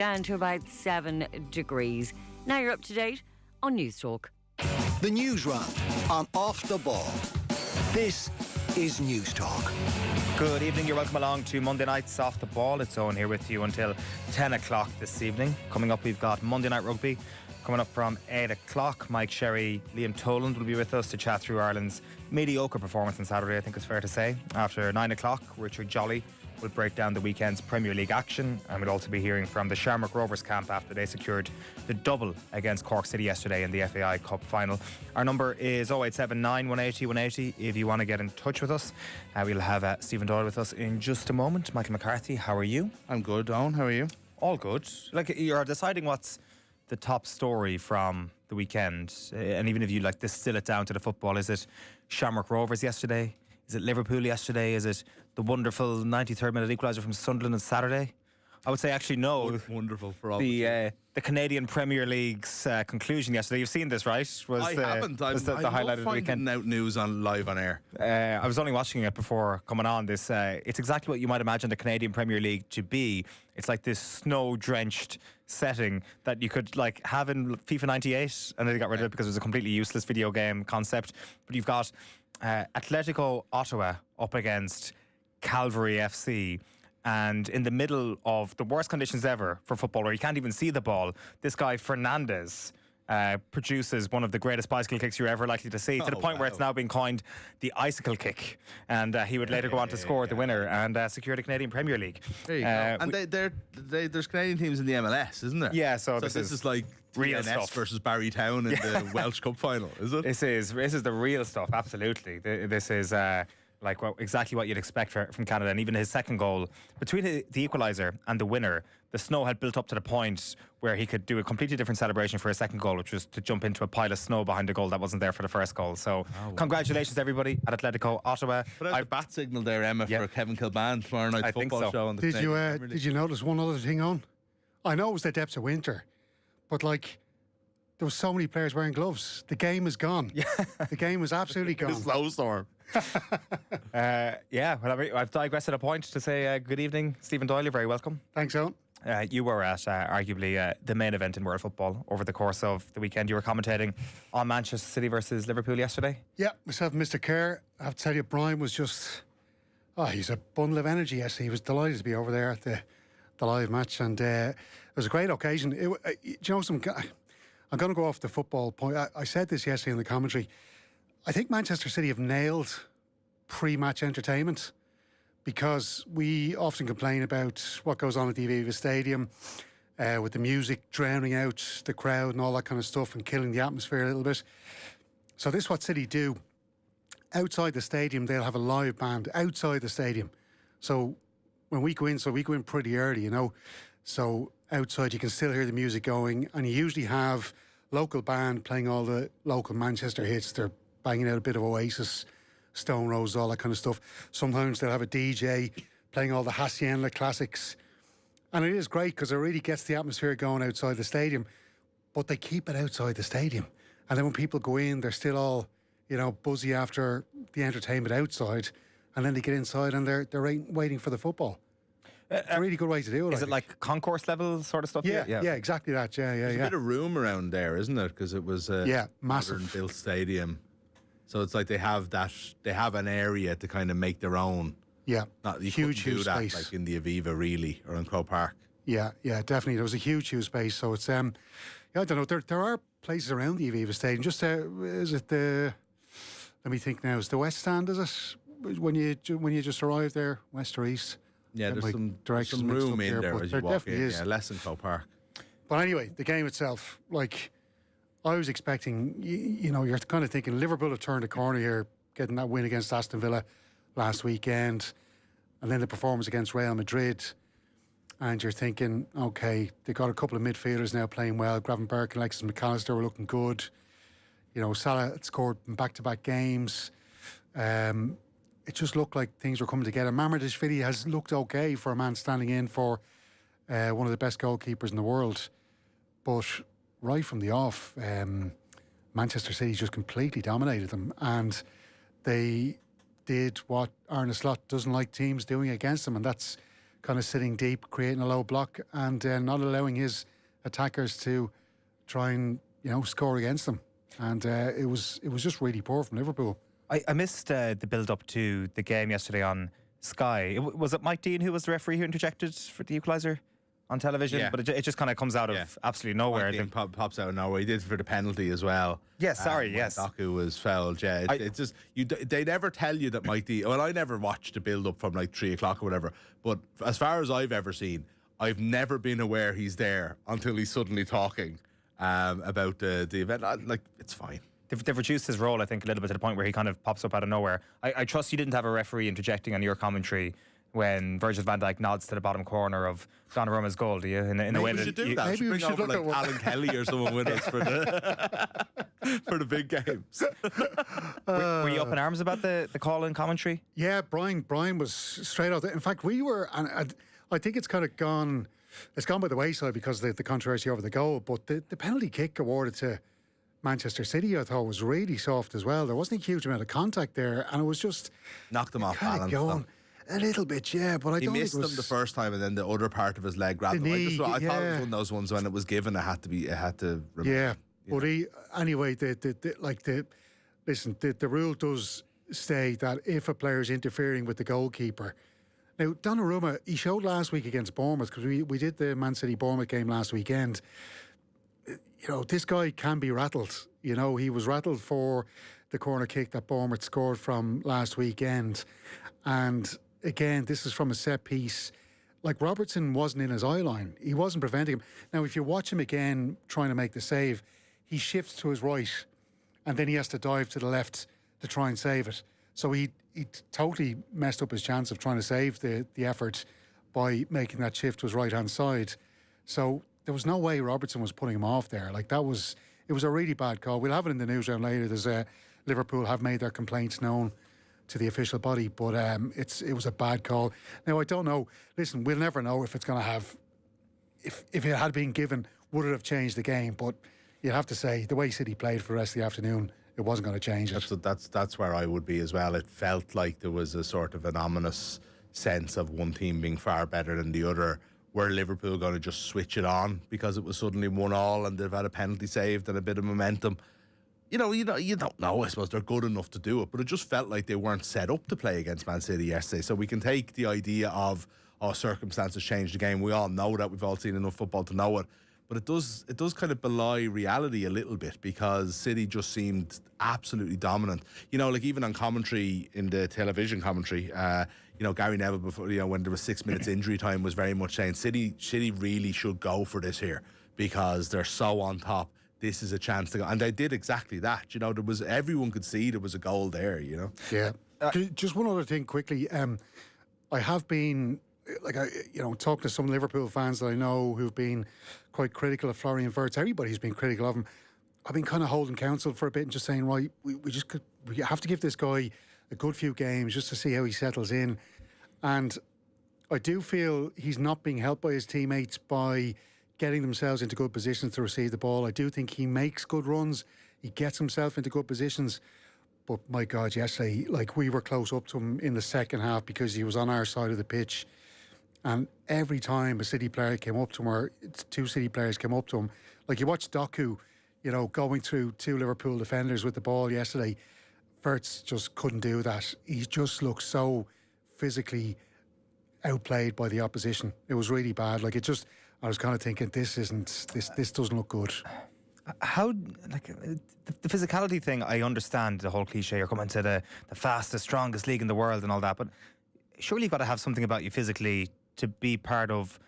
down to about 7 degrees. Now you're up to date on News Talk. The Newsround on Off the Ball. This is News Talk. Good evening, you're welcome along to Monday Night's Off the Ball. It's Eoin here with you until 10 o'clock this evening. Coming up, we've got Monday Night Rugby. Coming up from 8 o'clock, Mike Sherry, Liam Toland will be with us to chat through Ireland's mediocre performance on Saturday, I think it's fair to say. After 9 o'clock, Richard Jolly will break down the weekend's Premier League action, and we'll also be hearing from the Shamrock Rovers camp after they secured the double against Cork City yesterday in the FAI Cup final. Our number is 0879 180 180 if you want to get in touch with us. We'll have Stephen Doyle with us in just a moment. Michael McCarthy, how are you? I'm good, Owen. How are you? All good. Like, you're deciding what's the top story from the weekend, and even if you distill it down to the football, is it Shamrock Rovers yesterday? Is it Liverpool yesterday? Is it the wonderful 93rd minute equaliser from Sunderland on Saturday? I would say actually no. Wonderful for all. The Canadian Premier League's conclusion yesterday. You've seen this, right? I haven't. Was the highlight of the weekend. Out news on live on air. I was only watching it before coming on. This it's exactly what you might imagine the Canadian Premier League to be. It's like this snow-drenched setting that you could have in FIFA 98, and then they got rid of it because it was a completely useless video game concept. But you've got Atletico Ottawa up against Calvary FC, and in the middle of the worst conditions ever for football, where you can't even see the ball, this guy Fernandez produces one of the greatest bicycle kicks you're ever likely to see, to the point where it's now been coined the icicle kick, and he would later go on to score the winner and secure the Canadian Premier League. There you go. And there's Canadian teams in the MLS, isn't there? Yeah, so this is like real TNS stuff versus Barrytown in the Welsh Cup final, is it? This is the real stuff, absolutely. This is exactly what you'd expect from Canada. And even his second goal, between the equaliser and the winner, the snow had built up to the point where he could do a completely different celebration for his second goal, which was to jump into a pile of snow behind the goal that wasn't there for the first goal. So congratulations everybody at Atletico Ottawa. Put out the bat signal there, Emma, for Kevin Kilbane tomorrow night's football show on the Did you notice one other thing on? I know it was the depths of winter, but there was so many players wearing gloves. The game is gone. Yeah. The game is absolutely gone. Snowstorm. I've digressed at a point to say good evening, Stephen Doyle. You're very welcome. Thanks, Owen. You were at arguably the main event in world football over the course of the weekend. You were commentating on Manchester City versus Liverpool yesterday. Yeah, myself and Mr. Kerr. I have to tell you, Brian was just... he's a bundle of energy yesterday. He was delighted to be over there at the live match, and it was a great occasion. I'm going to go off the football point. I said this yesterday in the commentary. I think Manchester City have nailed pre-match entertainment, because we often complain about what goes on at the Aviva Stadium with the music drowning out the crowd and all that kind of stuff and killing the atmosphere a little bit. So this is what City do. Outside the stadium, they'll have a live band outside the stadium. So when we go in, pretty early, So outside you can still hear the music going, and you usually have local band playing all the local Manchester hits. They're banging out a bit of Oasis, Stone Roses, all that kind of stuff. Sometimes they'll have a DJ playing all the Hacienda classics. And it is great because it really gets the atmosphere going outside the stadium. But they keep it outside the stadium. And then when people go in, they're still all, buzzy after the entertainment outside. And then they get inside and they're waiting for the football. It's a really good way to do it. Is it like concourse level sort of stuff? Yeah, exactly that. There's a bit of room around there, isn't there? Because it was a massive modern-built stadium. So it's like they have an area to kind of make their own. Yeah, you huge do that space. Like in the Aviva, really, or in Croke Park. Yeah, definitely. There was a huge space. So it's I don't know. There are places around the Aviva Stadium. Just is it the? Let me think now. Is the West Stand? Is it when you just arrive there, west or east? Yeah, there's some room in there as you walk in. Is. Yeah, less than Croke Park. But anyway, the game itself, I was expecting, you're kind of thinking Liverpool have turned a corner here, getting that win against Aston Villa last weekend, and then the performance against Real Madrid, and you're thinking, okay, they've got a couple of midfielders now playing well. Gravenberch and Alexis McAllister were looking good. Salah had scored in back-to-back games. It just looked like things were coming together. Mamardashvili has looked okay for a man standing in for one of the best goalkeepers in the world, but right from the off, Manchester City just completely dominated them, and they did what Arne Slot doesn't like teams doing against them, and that's kind of sitting deep, creating a low block, and not allowing his attackers to try and score against them. And it was just really poor from Liverpool. I missed the build-up to the game yesterday on Sky. Was it Mike Dean who was the referee who interjected for the equaliser on television? Yeah. But it just kind of comes out of absolutely nowhere. Mike Dean pops out of nowhere. He did for the penalty as well. Yes, yes. Doku was fouled, yeah. It's just, they never tell you that Mike Dean... Well, I never watched the build-up from like 3 o'clock or whatever, but as far as I've ever seen, I've never been aware he's there until he's suddenly talking about the event. Like, it's fine. They've reduced his role, I think, a little bit to the point where he kind of pops up out of nowhere. I trust you didn't have a referee interjecting on your commentary when Virgil van Dijk nods to the bottom corner of Donnaruma's goal, do you? In a way we that should do that. Maybe we bring should over look like at Alan Kelly or someone with us for the for the big games. Were you up in arms about the call in commentary? Yeah, Brian was straight out there. In fact, we were, and I think it's kind of gone. It's gone by the wayside because of the controversy over the goal. But the penalty kick awarded to Manchester City, I thought, was really soft as well. There wasn't a huge amount of contact there, and it was just Knocked him off kind of balance. going a little bit, yeah. But I He don't think missed it was them the first time, and then the other part of his leg grabbed him. I thought it was one of those ones when it was given, it had to. Yeah, but anyway, the rule does state that if a player is interfering with the goalkeeper. Now, Donnarumma, he showed last week against Bournemouth, because we did the Man City Bournemouth game last weekend. This guy can be rattled. He was rattled for the corner kick that Bournemouth scored from last weekend. And again, this is from a set piece. Like, Robertson wasn't in his eye line. He wasn't preventing him. Now, if you watch him again trying to make the save, he shifts to his right and then he has to dive to the left to try and save it. So he totally messed up his chance of trying to save the effort by making that shift to his right-hand side. So there was no way Robertson was putting him off there. Like, it was a really bad call. We'll have it in the newsround later. There's Liverpool have made their complaints known to the official body, but it was a bad call. Now, I don't know. Listen, we'll never know if it's going to have... If it had been given, would it have changed the game? But you'd have to say, the way City played for the rest of the afternoon, it wasn't going to change it. That's where I would be as well. It felt like there was a sort of an ominous sense of one team being far better than the other. Were Liverpool going to just switch it on because it was suddenly 1-1 and they've had a penalty saved and a bit of momentum? You don't know. I suppose they're good enough to do it, but it just felt like they weren't set up to play against Man City yesterday. So we can take the idea of circumstances change the game. We all know that. We've all seen enough football to know it. But it does kind of belie reality a little bit, because City just seemed absolutely dominant. Like even on commentary, in the television commentary, Gary Neville, before, when there was 6 minutes injury time, was very much saying City really should go for this here because they're so on top. This is a chance to go. And they did exactly that. Everyone could see there was a goal there, Yeah. Just one other thing quickly. I have been... talking to some Liverpool fans that I know who've been quite critical of Florian Wirtz. Everybody's been critical of him. I've been kind of holding counsel for a bit and just saying, right, we have to give this guy a good few games just to see how he settles in. And I do feel he's not being helped by his teammates by getting themselves into good positions to receive the ball. I do think he makes good runs. He gets himself into good positions. But my God, yesterday, we were close up to him in the second half because he was on our side of the pitch. And every time a City player came up to him, or 2 City players came up to him, like you watched Doku, going through 2 Liverpool defenders with the ball yesterday, Wirtz just couldn't do that. He just looked so physically outplayed by the opposition. It was really bad. I was kind of thinking, this doesn't look good. How, the physicality thing, I understand the whole cliche, you're coming to the fastest, strongest league in the world and all that, but surely you've got to have something about you physically to be part of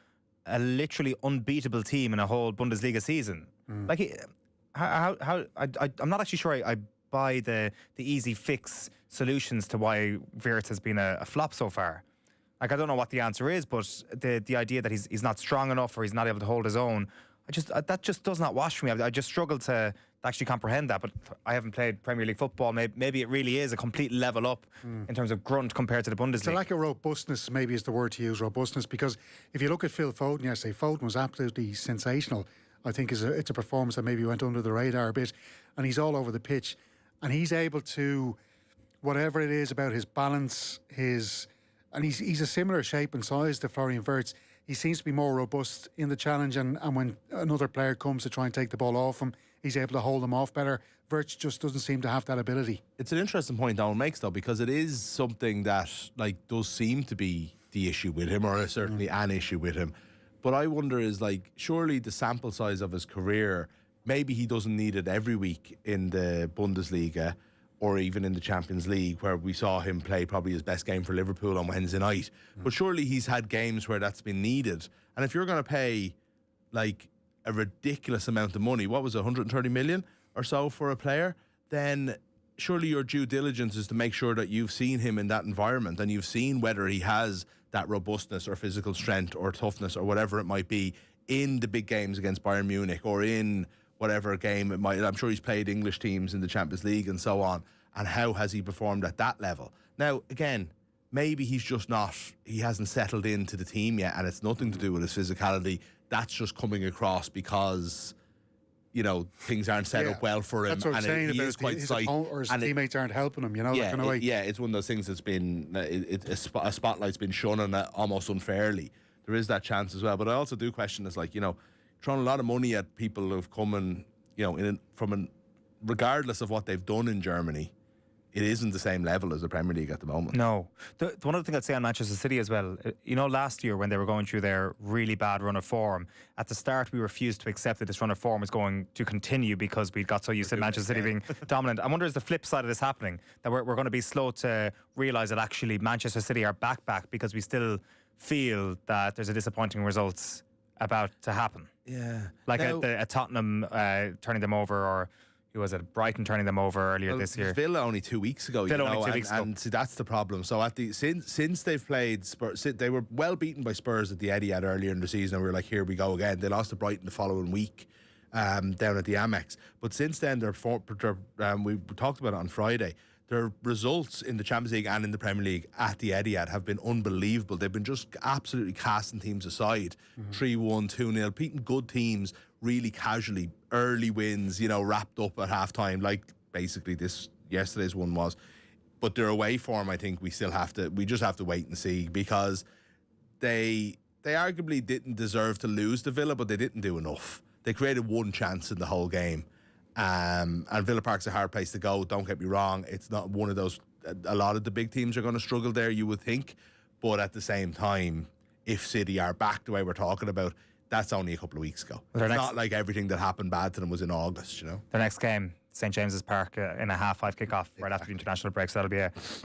a literally unbeatable team in a whole Bundesliga season. I'm not actually sure I buy the easy fix solutions to why Wirtz has been a flop so far. I don't know what the answer is, but the idea that he's not strong enough or he's not able to hold his own, that just does not wash for me. I just struggle to actually comprehend that, but I haven't played Premier League football. Maybe it really is a complete level up in terms of grunt compared to the Bundesliga. It's a lack of robustness, maybe is the word to use, robustness, because if you look at Phil Foden yesterday, Foden was absolutely sensational. I think it's a performance that maybe went under the radar a bit, and he's all over the pitch, and he's able to, whatever it is about his balance, his and he's a similar shape and size to Florian Wirtz. He seems to be more robust in the challenge, and when another player comes to try and take the ball off him, he's able to hold him off better. Wirtz just doesn't seem to have that ability. It's an interesting point Donald makes, though, because it is something that does seem to be the issue with him, or certainly an issue with him. But I wonder surely the sample size of his career, maybe he doesn't need it every week in the Bundesliga or even in the Champions League, where we saw him play probably his best game for Liverpool on Wednesday night. But surely he's had games where that's been needed. And if you're going to pay a ridiculous amount of money, what was it, 130 million or so for a player, then surely your due diligence is to make sure that you've seen him in that environment and you've seen whether he has that robustness or physical strength or toughness or whatever it might be in the big games against Bayern Munich or in whatever game it might. I'm sure he's played English teams in the Champions League and so on. And how has he performed at that level? Now, again, maybe he hasn't settled into the team yet, and it's nothing to do with his physicality. That's just coming across because, things aren't set up well for him. That's what I'm saying he about is quite sight. Or his teammates aren't helping him, that kind of way. It's one of those things that's been, a spotlight's been shone on it almost unfairly. There is that chance as well. But I also do question this, throwing a lot of money at people who've come and, regardless of what they've done in Germany, it isn't the same level as the Premier League at the moment. No. The one other thing I'd say on Manchester City as well, last year when they were going through their really bad run of form, at the start we refused to accept that this run of form was going to continue because we got so used to Manchester City being dominant. I wonder, is the flip side of this happening? That we're going to be slow to realise that actually Manchester City are back because we still feel that there's a disappointing results about to happen. Yeah. At Tottenham turning them over, or who was it? Brighton turning them over earlier this year. Villa only 2 weeks ago. And see, that's the problem. So since they've played Spurs, they were well beaten by Spurs at the Etihad earlier in the season, and we were like, here we go again. They lost to Brighton the following week down at the Amex. But since then, we talked about it on Friday. Their results in the Champions League and in the Premier League at the Etihad have been unbelievable. They've been just absolutely casting teams aside. 3-1, 2-0, beating good teams really casually. Early wins, wrapped up at half-time, like basically yesterday's one was. But their away form, I think we just have to wait and see, because they arguably didn't deserve to lose to Villa, but they didn't do enough. They created one chance in the whole game. And Villa Park's a hard place to go, don't get me wrong. It's not one of those, a lot of the big teams are going to struggle there, you would think. But at the same time, if City are back the way we're talking about, that's only a couple of weeks ago. It's not like everything that happened bad to them was in August, Their next game, St James's Park, in a 5:30 kickoff right after the international break, so that'll be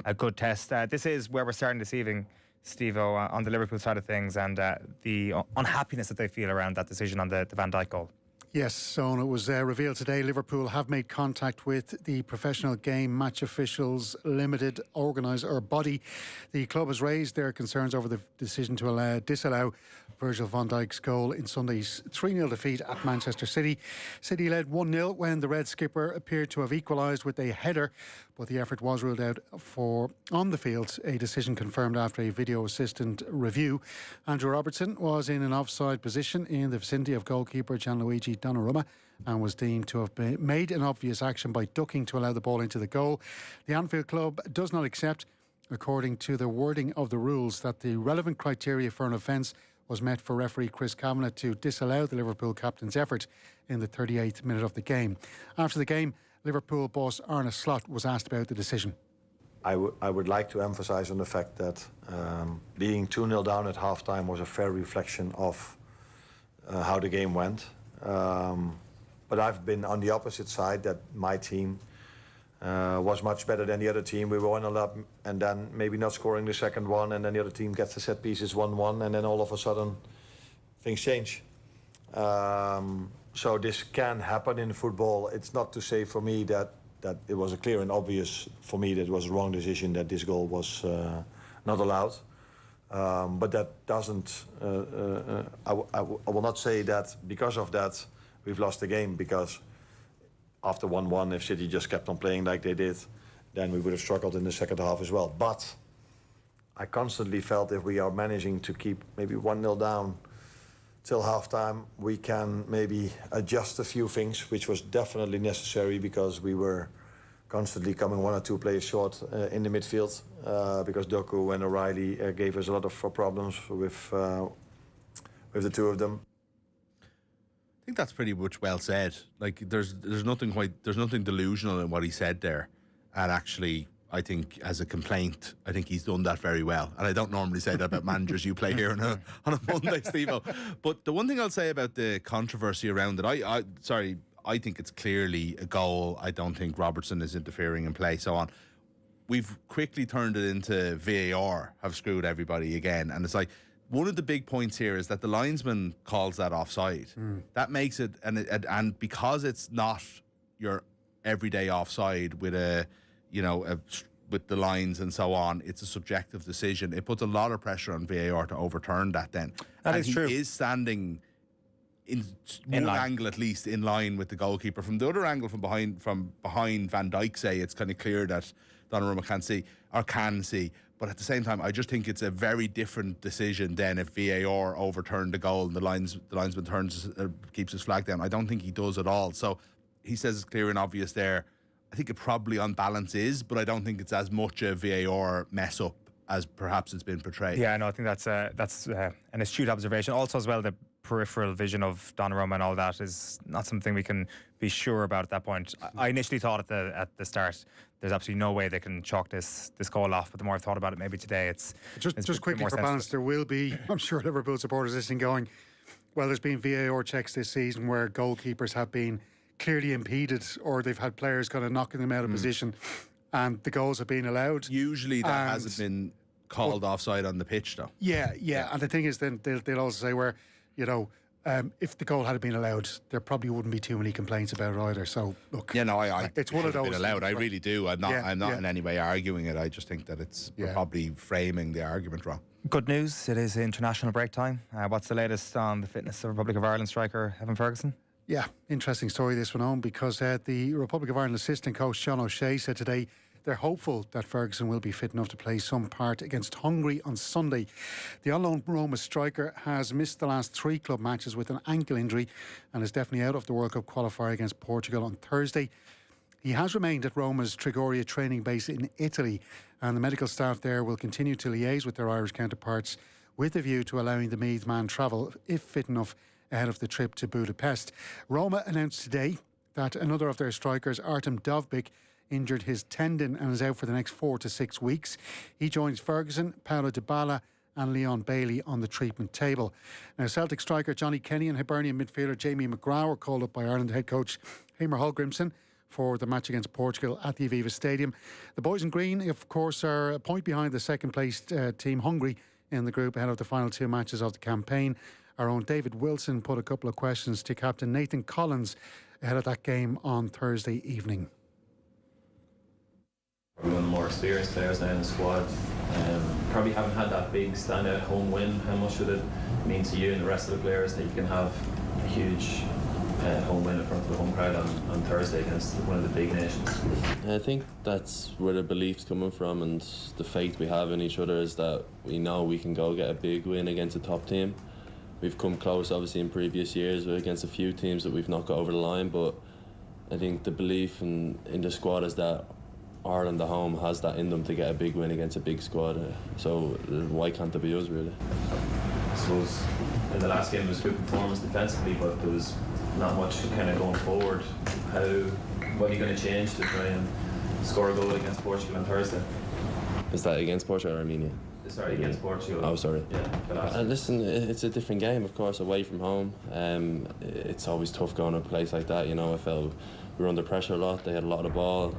a good test. This is where we're starting this evening, Steve-O, on the Liverpool side of things, and the unhappiness that they feel around that decision on the Van Dijk goal. Yes, so it was revealed today Liverpool have made contact with the Professional Game Match Officials Limited organiser body. The club has raised their concerns over the decision to disallow Virgil van Dijk's goal in Sunday's 3-0 defeat at Manchester City. City led 1-0 when the Red skipper appeared to have equalised with a header, but the effort was ruled out on the field, a decision confirmed after a video assistant review. Andrew Robertson was in an offside position in the vicinity of goalkeeper Gianluigi Donnarumma and was deemed to have made an obvious action by ducking to allow the ball into the goal. The Anfield club does not accept, according to the wording of the rules, that the relevant criteria for an offence was met for referee Chris Kavanagh to disallow the Liverpool captain's effort in the 38th minute of the game. After the game, Liverpool boss Arne Slot was asked about the decision. I would like to emphasise on the fact that being 2-0 down at half-time was a fair reflection of how the game went. But I've been on the opposite side, that my team was much better than the other team. We were 1-0 up and then maybe not scoring the second one, and then the other team gets the set pieces 1-1, and then all of a sudden things change. So this can happen in football. It's not to say for me that it was a clear and obvious for me that it was a wrong decision that this goal was not allowed. But that doesn't, I will not say that because of that we've lost the game, because after 1-1, if City just kept on playing like they did, then we would have struggled in the second half as well. But I constantly felt if we are managing to keep maybe 1-0 down till halftime, we can maybe adjust a few things, which was definitely necessary because we were constantly coming 1 or 2 players short in the midfield because Doku and O'Reilly gave us a lot of problems with the two of them. I think that's pretty much well said. Like there's nothing delusional in what he said there, and actually I think as a complaint, I think he's done that very well. And I don't normally say that about managers you play here on a Monday, Steve-O. But the one thing I'll say about the controversy around it, I think it's clearly a goal. I don't think Robertson is interfering in play, so on. We've quickly turned it into VAR have screwed everybody again, and it's like. One of the big points here is that the linesman calls that offside. That makes it, and because it's not your everyday offside with with the lines and so on, it's a subjective decision. It puts a lot of pressure on VAR to overturn that. Then that is true. He is standing in one angle at least in line with the goalkeeper. From the other angle, from behind Van Dijk, say it's kind of clear that Donnarumma can see. But at the same time, I just think it's a very different decision than if VAR overturned the goal and the linesman keeps his flag down. I don't think he does at all. So he says it's clear and obvious there. I think it probably on balance is, but I don't think it's as much a VAR mess up as perhaps it's been portrayed. Yeah, no, I think that's an astute observation. Also, as well, the peripheral vision of Donnarumma and all that is not something we can be sure about at that point. I initially thought at the start there's absolutely no way they can chalk this goal off, but the more I've thought about it, maybe today it's just quickly for balance. There will be, I'm sure, Liverpool supporters listening going, well, there's been VAR checks this season where goalkeepers have been clearly impeded or they've had players kind of knocking them out of position and the goals have been allowed. Usually that hasn't been called offside on the pitch though. Yeah. And the thing is then they'll also say where, if the goal had been allowed, there probably wouldn't be too many complaints about it either. So look, it's one of those. Been allowed. I really do. I'm not in any way arguing it. I just think that we're probably framing the argument wrong. Good news. It is international break time. What's the latest on the fitness of Republic of Ireland striker Evan Ferguson? Yeah, interesting story this one on because the Republic of Ireland assistant coach John O'Shea said today they're hopeful that Ferguson will be fit enough to play some part against Hungary on Sunday. The on-loan Roma striker has missed the last 3 club matches with an ankle injury and is definitely out of the World Cup qualifier against Portugal on Thursday. He has remained at Roma's Trigoria training base in Italy, and the medical staff there will continue to liaise with their Irish counterparts with a view to allowing the Meath man travel, if fit enough, ahead of the trip to Budapest. Roma announced today that another of their strikers, Artem Dovbyk, injured his tendon and is out for the next 4 to 6 weeks. He joins Ferguson, Paulo Dybala and Leon Bailey on the treatment table. Now, Celtic striker Johnny Kenny and Hibernian midfielder Jamie McGrath were called up by Ireland head coach Heimir Hallgrímsson for the match against Portugal at the Aviva Stadium. The boys in green, of course, are a point behind the second-placed team Hungary in the group ahead of the final 2 matches of the campaign. Our own David Wilson put a couple of questions to captain Nathan Collins ahead of that game on Thursday evening. Probably one of the more experienced players now in the squad. Probably haven't had that big standout home win. How much would it mean to you and the rest of the players that you can have a huge home win in front of the home crowd on Thursday against one of the big nations? I think that's where the belief's coming from, and the faith we have in each other is that we know we can go get a big win against a top team. We've come close obviously in previous years against a few teams that we've not got over the line, but I think the belief in the squad is that Ireland at home has that in them to get a big win against a big squad, so why can't it be us really? I suppose in the last game it was good performance defensively, but there was not much kind of going forward. What are you going to change to try and score a goal against Portugal on Thursday? Is that against Portugal or Armenia? Sorry, against Portugal. Oh, sorry. Yeah. Listen, it's a different game, of course, away from home. It's always tough going to a place like that. I felt we were under pressure a lot. They had a lot of the ball.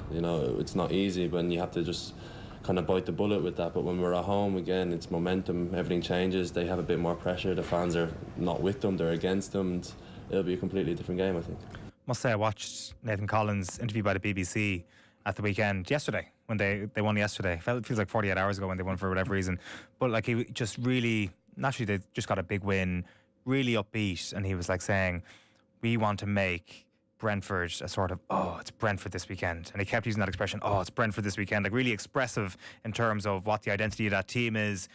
It's not easy, but you have to just kind of bite the bullet with that. But when we're at home, again, it's momentum. Everything changes. They have a bit more pressure. The fans are not with them. They're against them. And it'll be a completely different game, I think. Must say I watched Nathan Collins' interview by the BBC at the weekend yesterday when they won yesterday. It feels like 48 hours ago when they won for whatever reason. But he just really, naturally they just got a big win, really upbeat, and he was saying, we want to make Brentford a sort of, it's Brentford this weekend. And he kept using that expression, it's Brentford this weekend, really expressive in terms of what the identity of that team is,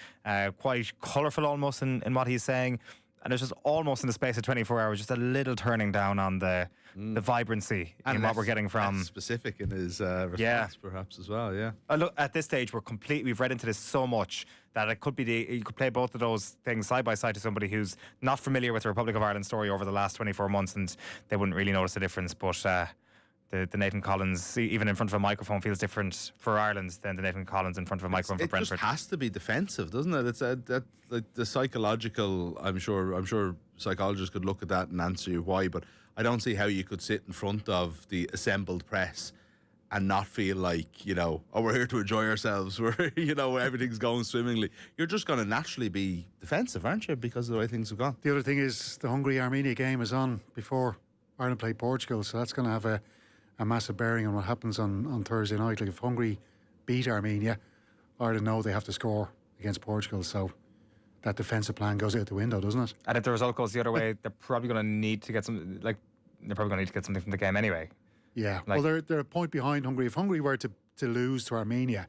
quite colourful almost in what he's saying. And it's just almost in the space of 24 hours, just a little turning down on the vibrancy And in what we're getting from. less specific in his response, perhaps as well. Yeah. Look, at this stage, we've read into this so much that it could be you could play both of those things side by side to somebody who's not familiar with the Republic of Ireland story over the last 24 months, and they wouldn't really notice the difference. But the Nathan Collins, even in front of a microphone, feels different for Ireland than the Nathan Collins in front of a microphone for Brentford. It just has to be defensive, doesn't it? It's like the psychological. I'm sure psychologists could look at that and answer you why, but I don't see how you could sit in front of the assembled press and not feel like, we're here to enjoy ourselves. We're, everything's going swimmingly. You're just going to naturally be defensive, aren't you? Because of the way things have gone. The other thing is the Hungary-Armenia game is on before Ireland play Portugal, so that's going to have a massive bearing on what happens on Thursday night. Like if Hungary beat Armenia, Ireland know they have to score against Portugal, so that defensive plan goes out the window, doesn't it? And if the result goes the other way, they're probably going to need to get something from the game anyway. Yeah, well, they're a point behind Hungary. If Hungary were to lose to Armenia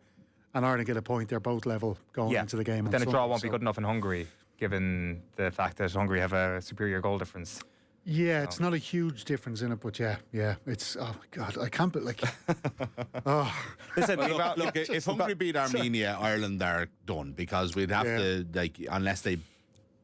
and Ireland get a point, they're both level going into the game. But then a draw won't be good enough in Hungary, given the fact that Hungary have a superior goal difference. Yeah, it's not a huge difference in it, but yeah, it's, oh my God, I can't believe, Listen, look, if Hungary beat Armenia, Ireland are done, because we'd have to, unless they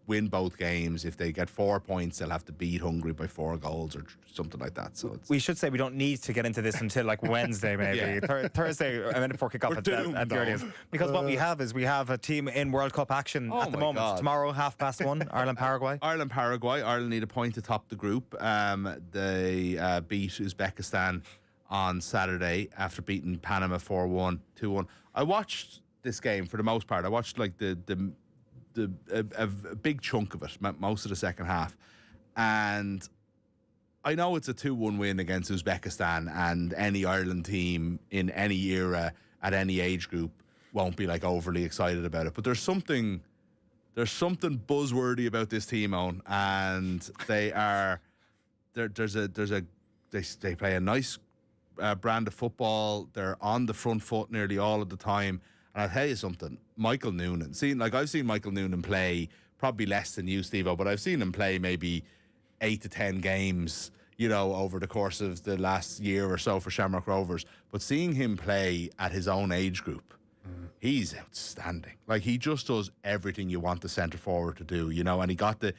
win both games, if they get 4 points, they'll have to beat Hungary by 4 goals or something like that. So we should say we don't need to get into this until Wednesday, maybe Thursday, a minute before kick-off at the earliest. Because what we have is a team in World Cup action at the moment. God. Tomorrow, 1:30, Ireland-Paraguay. Ireland-Paraguay. Ireland need a point to top the group. They beat Uzbekistan on Saturday after beating Panama 4-1, 2-1. I watched this game for the most part. I watched a big chunk of it, most of the second half, and I know it's a 2-1 win against Uzbekistan, and any Ireland team in any era at any age group won't be overly excited about it. But there's something buzzworthy about this team, Eoin, and they play a nice brand of football. They're on the front foot nearly all of the time. And I'll tell you something, Michael Noonan. I've seen Michael Noonan play probably less than you, Steve-O, but I've seen him play maybe 8 to 10 games, over the course of the last year or so for Shamrock Rovers. But seeing him play at his own age group, he's outstanding. He just does everything you want the centre forward to do, and he got the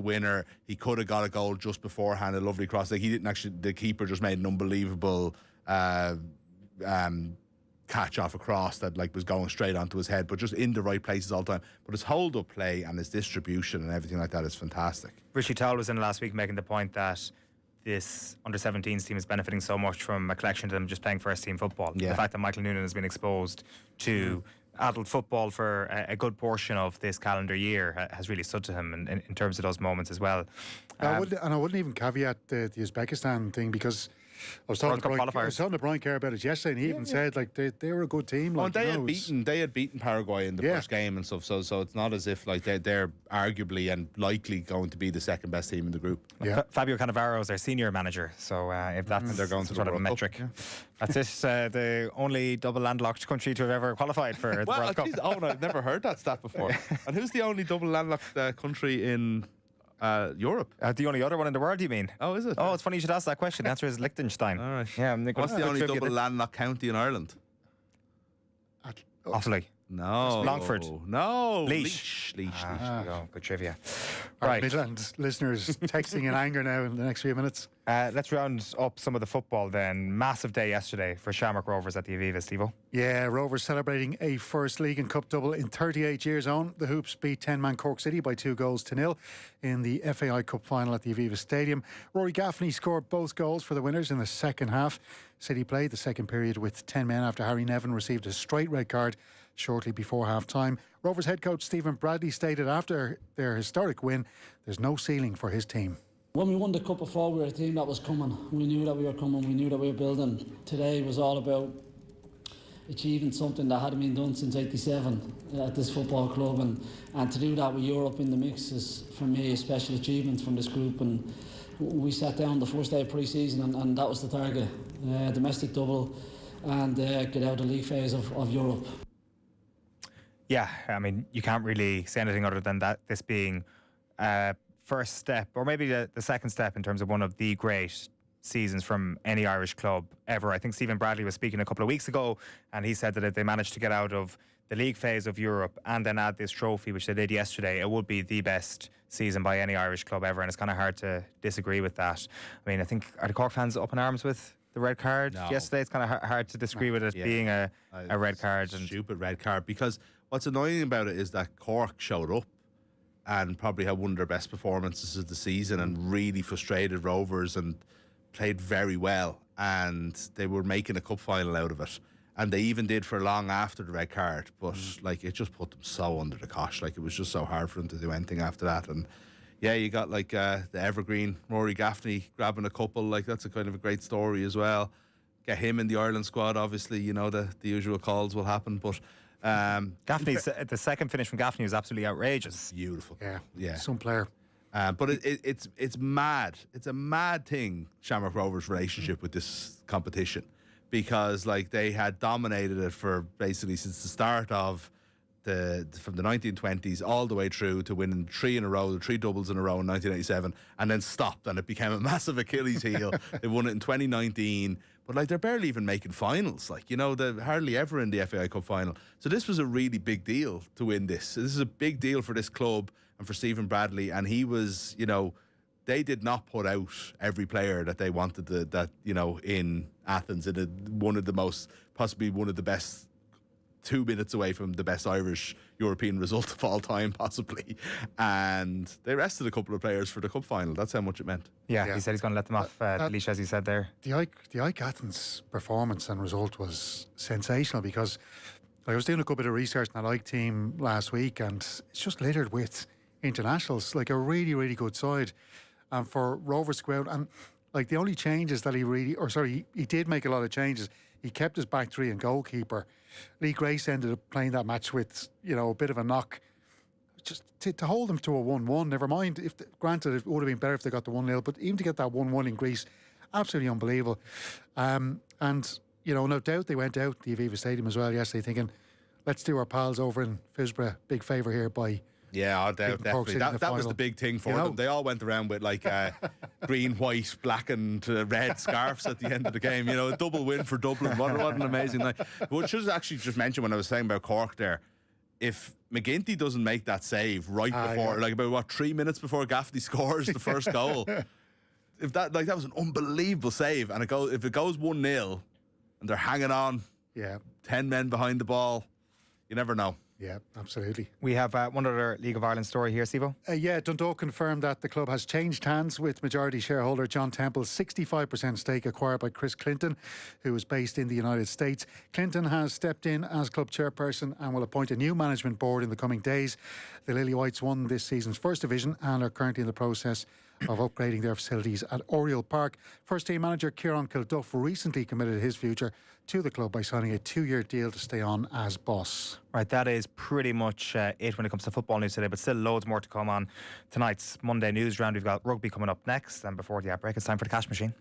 winner. He could have got a goal just beforehand, a lovely cross. He didn't actually, the keeper just made an unbelievable catch off a cross that was going straight onto his head, but just in the right places all the time. But his hold-up play and his distribution and everything like that is fantastic. Richie Towell was in last week making the point that this under-17s team is benefiting so much from a collection of them just playing first-team football. Yeah. The fact that Michael Noonan has been exposed to adult football for a good portion of this calendar year has really stood to him in terms of those moments as well. I wouldn't even caveat the Uzbekistan thing, because I was talking to Brian Kerr about it yesterday, and he even said they were a good team. They had beaten Paraguay in the first game and stuff. So it's not as if they're arguably and likely going to be the second best team in the group. Yeah. Fabio Cannavaro is their senior manager. So if that's they're going to sort of a metric, that's it. The only double landlocked country to have ever qualified for the World Cup. I've never heard that stat before. And who's the only double landlocked country in Europe? The only other one in the world, you mean? Oh, is it? Oh, it's funny you should ask that question. The answer is Liechtenstein. All right. Yeah. What's the only double landlocked county in Ireland? Offaly. No. Longford. No. Laois. Laois. Good trivia. Right. Midland listeners texting in anger now in the next few minutes. Let's round up some of the football then. Massive day yesterday for Shamrock Rovers at the Aviva, Steve-O. Yeah, Rovers celebrating a first league and cup double in 38 years on. The Hoops beat 10-man Cork City by 2-0 in the FAI Cup final at the Aviva Stadium. Rory Gaffney scored both goals for the winners in the second half. City played the second period with 10 men after Harry Nevin received a straight red card shortly before half-time. Rovers head coach Stephen Bradley stated after their historic win, there's no ceiling for his team. When we won the Cup before, we were a team that was coming. We knew that we were coming. We knew that we were building. Today was all about achieving something that hadn't been done since '87 at this football club, and to do that with Europe in the mix is, for me, a special achievement from this group. And we sat down the first day of pre-season, and that was the target: domestic double, and get out of the league phase of Europe. Yeah, I mean, you can't really say anything other than that. This being first step, or maybe the second step in terms of one of the great seasons from any Irish club ever. I think Stephen Bradley was speaking a couple of weeks ago, and he said that if they managed to get out of the league phase of Europe and then add this trophy, which they did yesterday, it would be the best season by any Irish club ever, and it's kind of hard to disagree with that. I mean, I think, are the Cork fans up in arms with the red card yesterday? It's kind of hard to disagree with it being a red card. Stupid red card, because what's annoying about it is that Cork showed up and probably had one of their best performances of the season and really frustrated Rovers and played very well, and they were making a cup final out of it, and they even did for long after the red card, but like it just put them so under the cosh. Like it was just so hard for them to do anything after that. And yeah, you got like the evergreen Rory Gaffney grabbing a couple, like that's a kind of a great story as well. Get him in the Ireland squad, obviously, you know, the usual calls will happen, but Gaffney's the second finish from Gaffney was absolutely outrageous. Beautiful. Yeah. Some player. But it's mad. It's a mad thing, Shamrock Rovers' relationship with this competition, because like they had dominated it for basically since the start of from the 1920s all the way through to winning 3 in a row, 3 doubles in a row in 1987, and then stopped, and it became a massive Achilles heel. They won it in 2019, but like they're barely even making finals. Like, you know, they're hardly ever in the FAI Cup final. So this was a really big deal to win this. So this is a big deal for this club and for Stephen Bradley, and he was, you know, they did not put out every player that they wanted in Athens. It had possibly one of the best, 2 minutes away from the best Irish European result of all time, possibly. And they rested a couple of players for the cup final. That's how much it meant. Yeah. He said he's going to let them off the leash, as he said there. The Ike Athens performance and result was sensational, because I was doing a good bit of research on that Ike team last week, and it's just littered with internationals, like a really, really good side. And for Rovers to go out, and like the only changes that he did make a lot of changes. He kept his back three and goalkeeper. Lee Grace ended up playing that match with, you know, a bit of a knock. Just to hold them to a 1-1, never mind. Granted, it would have been better if they got the 1-0, but even to get that 1-1 in Greece, absolutely unbelievable. And, you know, no doubt they went out the Aviva Stadium as well yesterday thinking, let's do our pals over in Fisborough big favour here by... Yeah, definitely. That was the big thing for them. They all went around with like green, white, black and red scarves at the end of the game. You know, a double win for Dublin. What an amazing night. But should actually just mention when I was saying about Cork there, if McGinty doesn't make that save before, like about 3 minutes before Gaffney scores the first goal, if that was an unbelievable save, and if it goes 1-0 and they're hanging on, 10 men behind the ball, you never know. Yeah, absolutely. We have one other League of Ireland story here, Sivo. Dundalk confirmed that the club has changed hands with majority shareholder John Temple's 65% stake acquired by Chris Clinton, who is based in the United States. Clinton has stepped in as club chairperson and will appoint a new management board in the coming days. The Lily Whites won this season's First Division and are currently in the process of upgrading their facilities at Oriel Park. First team manager Kieran Kilduff recently committed his future to the club by signing a 2-year deal to stay on as boss. Right, that is pretty much it when it comes to football news today, but still loads more to come on tonight's Monday Newsround. We've got rugby coming up next, and before the break, it's time for the Cash Machine.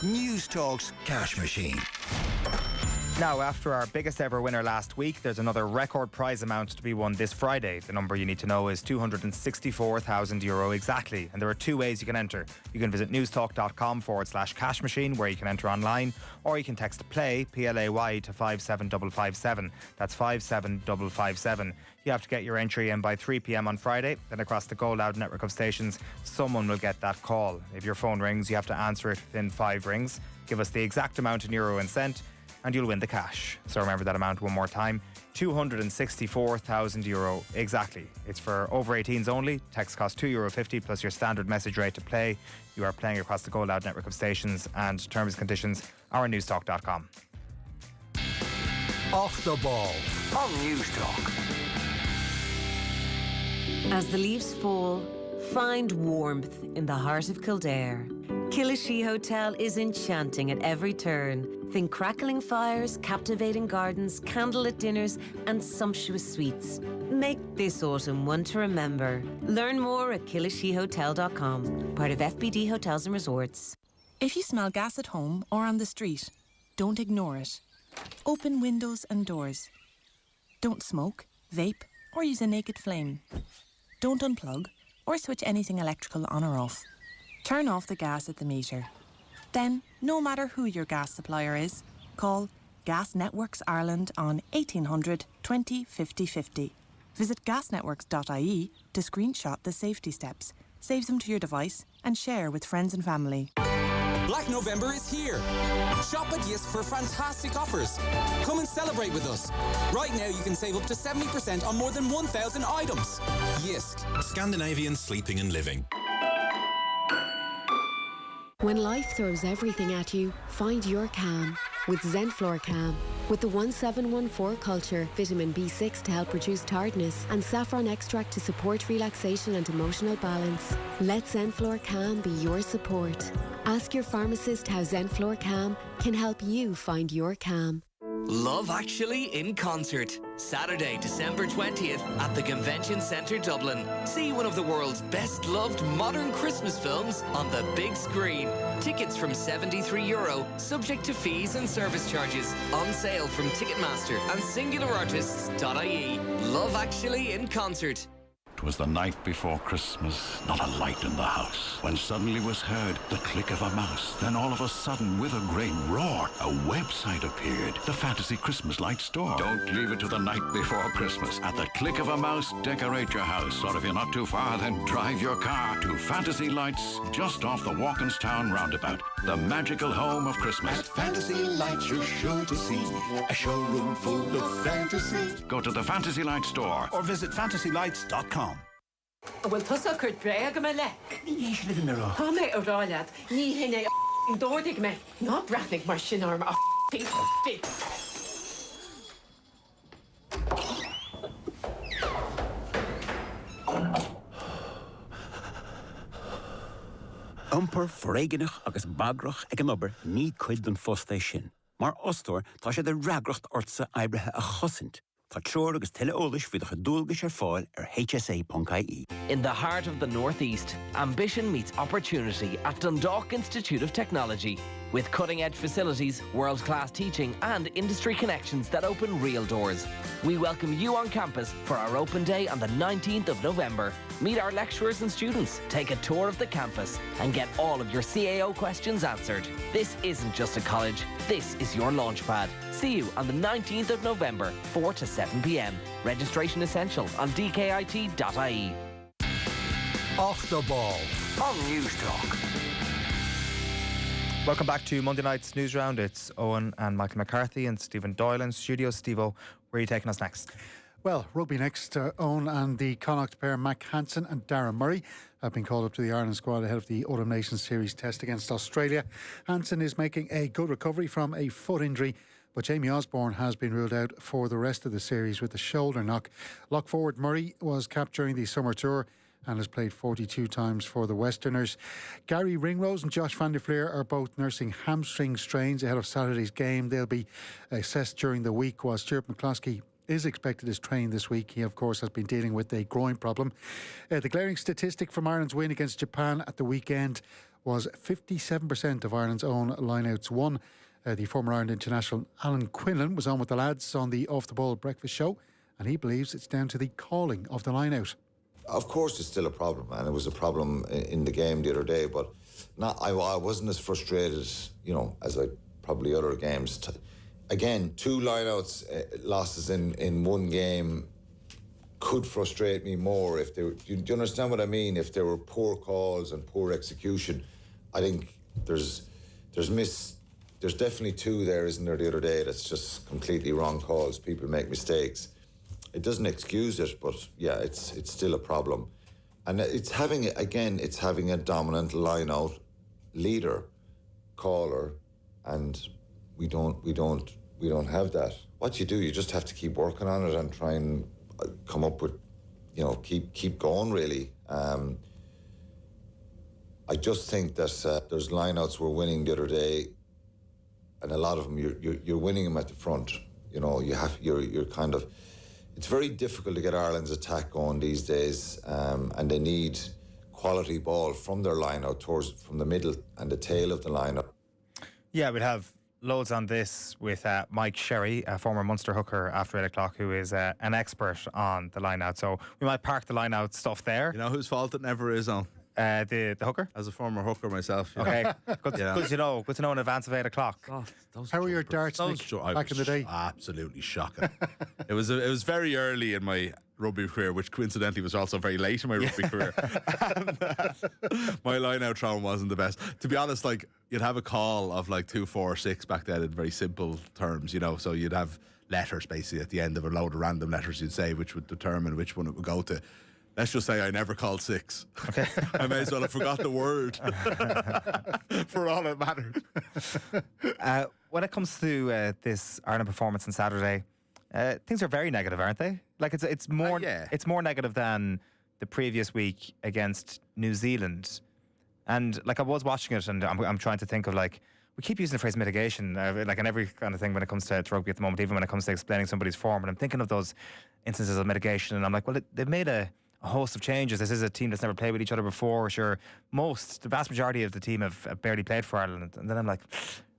News Talk's Cash Machine. Now, after our biggest ever winner last week, there's another record prize amount to be won this Friday. The number you need to know is €264,000 exactly. And there are 2 ways you can enter. You can visit newstalk.com/cash machine, where you can enter online, or you can text PLAY, PLAY, to 57557. That's 57557. You have to get your entry in by 3 p.m. on Friday. Then across the Go Loud network of stations, someone will get that call. If your phone rings, you have to answer it within 5 rings. Give us the exact amount in euro and cent, and you'll win the cash. So remember that amount one more time, €264,000 exactly. It's for over 18s only. Text costs €2.50 plus your standard message rate to play. You are playing across the Go Loud network of stations, and terms and conditions are on newstalk.com. Off the ball on News Talk. As the leaves fall, find warmth in the heart of Kildare. Killashee Hotel is enchanting at every turn. Think crackling fires, captivating gardens, candlelit dinners, and sumptuous suites. Make this autumn one to remember. Learn more at killasheehotel.com, part of FBD Hotels and Resorts. If you smell gas at home or on the street, don't ignore it. Open windows and doors. Don't smoke, vape, or use a naked flame. don't unplug or switch anything electrical on or off. Turn off the gas at the meter. Then, no matter who your gas supplier is, call Gas Networks Ireland on 1800 20 50 50. Visit gasnetworks.ie to screenshot the safety steps, save them to your device and share with friends and family. Black November is here. Shop at Yisk for fantastic offers. Come and celebrate with us. Right now you can save up to 70% on more than 1,000 items. Yisk. Scandinavian sleeping and living. When life throws everything at you, find your calm with Zenflor Calm. With the 1714 culture, vitamin B6 to help reduce tiredness, and saffron extract to support relaxation and emotional balance. Let Zenflor Calm be your support. Ask your pharmacist how Zenflor Calm can help you find your calm. Love Actually in concert. Saturday, December 20th at the Convention Centre Dublin. See one of the world's best loved modern Christmas films on the big screen. Tickets from €73, subject to fees and service charges. On sale from Ticketmaster and singularartists.ie. Love Actually in concert. It was the night before Christmas, not a light in the house, when suddenly was heard the click of a mouse. Then all of a sudden, with a great roar, a website appeared. The Fantasy Christmas Light Store. Don't leave it to the night before Christmas. At the click of a mouse, decorate your house. Or if you're not too far, then drive your car to Fantasy Lights, just off the Walkinstown roundabout. The magical home of Christmas. At Fantasy Lights, you're sure to see a showroom full of fantasy. Go to the Fantasy Light Store or visit fantasylights.com. Well, tusa Kurt Brega me le. Ní éis live me rá. Tá me oráliad. Ní hinne dódig me. Ná bratnig mar sin arm a fit. Umper freigenach agus bagrach ag an obair ní cuid den fósta sin. Mar ostóir tá sé de ragracht ortsa aibrethe a chosint. Tá treoir agus teleolais fi de gedulgus fáil hsa.ie. In the heart of the Northeast, ambition meets opportunity at Dundalk Institute of Technology. With cutting-edge facilities, world-class teaching and industry connections that open real doors. We welcome you on campus for our open day on the 19th of November. Meet our lecturers and students, take a tour of the campus and get all of your CAO questions answered. This isn't just a college, this is your launchpad. See you on the 19th of November, 4 to 7 p.m. Registration essential on dkit.ie. Off the ball on Newstalk. Welcome back to Monday night's Newsround. It's Eoin and Michael McCarthy and Stephen Doyle in studio. Steve-O, where are you taking us next? Well, rugby next. Eoin and the Connacht pair, Mac Hansen and Darren Murray, have been called up to the Ireland squad ahead of the Autumn Nations Series test against Australia. Hansen is making a good recovery from a foot injury, but Jamie Osborne has been ruled out for the rest of the series with a shoulder knock. Lock forward Murray was capped during the summer tour and has played 42 times for the Westerners. Gary Ringrose and Josh van der Fleer are both nursing hamstring strains ahead of Saturday's game. They'll be assessed during the week, while Stuart McCloskey is expected as trained this week. He, of course, has been dealing with a groin problem. The glaring statistic from Ireland's win against Japan at the weekend was 57% of Ireland's own lineouts won. The former Ireland international Alan Quinlan was on with the lads on the Off the Ball breakfast show, and he believes it's down to the calling of the lineout. Of course, it's still a problem, and it was a problem in the game the other day. But I wasn't as frustrated, as I probably other games. Again, 2 lineouts losses in one game could frustrate me more if they. Do you understand what I mean? If there were poor calls and poor execution, I think there's definitely 2 there, isn't there? The other day, that's just completely wrong calls. People make mistakes. It doesn't excuse it, but yeah, it's still a problem, and it's having a dominant line-out leader, caller, and we don't have that. What you do, you just have to keep working on it and try and come up with, keep going really. I just think that there's line-outs we're winning the other day, and a lot of them you're winning them at the front. You're kind of. It's very difficult to get Ireland's attack going these days, and they need quality ball from their line-out from the middle and the tail of the line-out. Yeah, we'd have loads on this with Mike Sherry, a former Munster hooker after 8 o'clock, who is an expert on the line-out. So we might park the line-out stuff there. You know whose fault it never is on? The hooker? As a former hooker myself. Yeah. Okay. Good to know in advance of 8 o'clock. How were your darts, Nick, back in the day? Absolutely shocking. It was very early in my rugby career, which coincidentally was also very late in my rugby career. And, my line-out throwing wasn't the best. To be honest, like, you'd have a call of like 2, 4, 6 back then in very simple terms, you know, so you'd have letters basically at the end of a load of random letters you'd say, which would determine which one it would go to. Let's just say I never called 6. Okay. I may as well have forgot the word for all it mattered. When it comes to this Ireland performance on Saturday, things are very negative, aren't they? Like it's more negative than the previous week against New Zealand. And like I was watching it, and I'm trying to think of, like, we keep using the phrase mitigation, like in every kind of thing when it comes to rugby at the moment, even when it comes to explaining somebody's form. And I'm thinking of those instances of mitigation, and I'm like, well, they've made a host of changes. This is a team that's never played with each other before. Sure, the vast majority of the team have barely played for Ireland. And then I'm like,